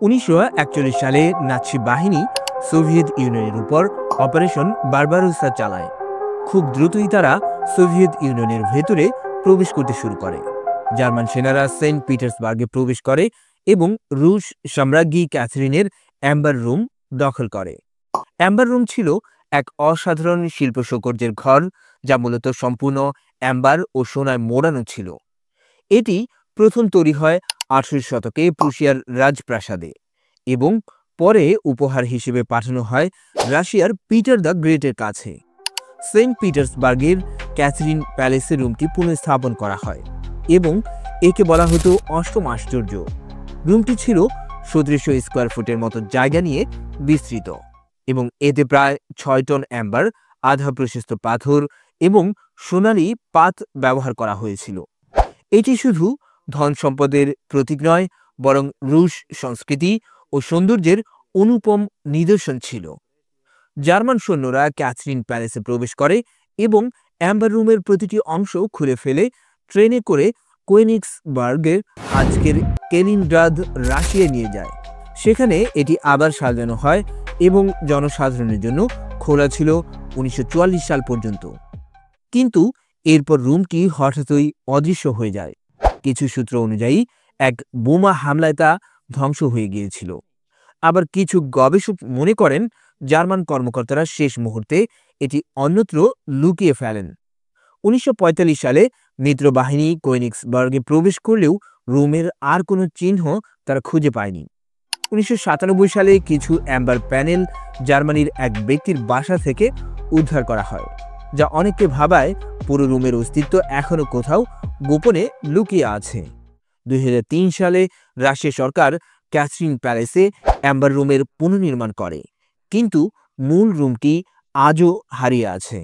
1941 সালে নাৎসি বাহিনী সোভিয়েত ইউনিয়নের উপর অপারেশন বারবারোসা চালায়। খুব দ্রুতই তারা সোভিয়েত ইউনিয়নের ভেতরে প্রবেশ করতে শুরু করে। জার্মান সেনারা সেন্ট পিটার্সবার্গে প্রবেশ করে এবং রুশ সম্রাজ্ঞী ক্যাথরিনের অ্যাম্বার রুম দখল করে। অ্যাম্বার রুম ছিল এক অসাধারণ শিল্প সৌকর্যের ঘর, যা মূলত সম্পূর্ণ অ্যাম্বার ও সোনায় মোড়ানো ছিল। এটি প্রথম তৈরি হয় 18 শতকে প্রুশিয়ার রাজপ্রাসাদে এবং পরে উপহার হিসেবে পাঠানো হয় রাশিয়ার পিটার দ্য গ্রেটের কাছে। সেন্ট পিটার্সবার্গের ক্যাথরিন প্যালেসে রুমটি পুনঃস্থাপন করা হয় এবং একে বলা হতো অষ্টম আশ্চর্য। রুমটি ছিল 1700 স্কোয়ার ফুটের মতো জায়গা নিয়ে বিস্তৃত এবং এতে প্রায় 6 টন অ্যাম্বার, আধা প্রশস্ত পাথর এবং সোনালী পাত ব্যবহার করা হয়েছিল। এটি শুধু ধন সম্পদের প্রতীক নয়, বরং রুশ সংস্কৃতি ও সৌন্দর্যের অনুপম নিদর্শন ছিল। জার্মান সৈন্যরা ক্যাথরিন প্যালেসে প্রবেশ করে এবং অ্যাম্বার রুমের প্রতিটি অংশ খুলে ফেলে ট্রেনে করে কোয়েনিগসবার্গের আজকের কেলিনগ্রাদ রাশিয়ায় নিয়ে যায়। সেখানে এটি আবার সাজানো হয় এবং জনসাধারণের জন্য খোলা ছিল 1944 সাল পর্যন্ত। কিন্তু এরপর রুমটি হঠাৎই অদৃশ্য হয়ে যায়। কিছু সূত্র অনুযায়ী এক বোমা হামলায় তা ধ্বংস হয়ে গিয়েছিল। আবার কিছু গবেষক মনে করেন জার্মান কর্মকর্তারা শেষ মুহূর্তে এটি অন্যত্র লুকিয়ে ফেলেন। 1945 সালে মিত্রবাহিনী কোয়েনিগসবার্গে প্রবেশ করলেও রুমের আর কোনো চিহ্ন তারা খুঁজে পায়নি। 1997 সালে কিছু অ্যাম্বার প্যানেল জার্মানির এক ব্যক্তির বাসা থেকে উদ্ধার করা হয়, যা অনেককে ভাবায় পুরো রুমের অস্তিত্ব এখনও কোথাও গোপনে লুকিয়ে আছে। 2003 সালে রাশিয়া সরকার ক্যাথরিন প্যালেসে অ্যাম্বার রুমের পুনর্নির্মাণ করে, কিন্তু মূল রুমটি আজও হারিয়ে আছে।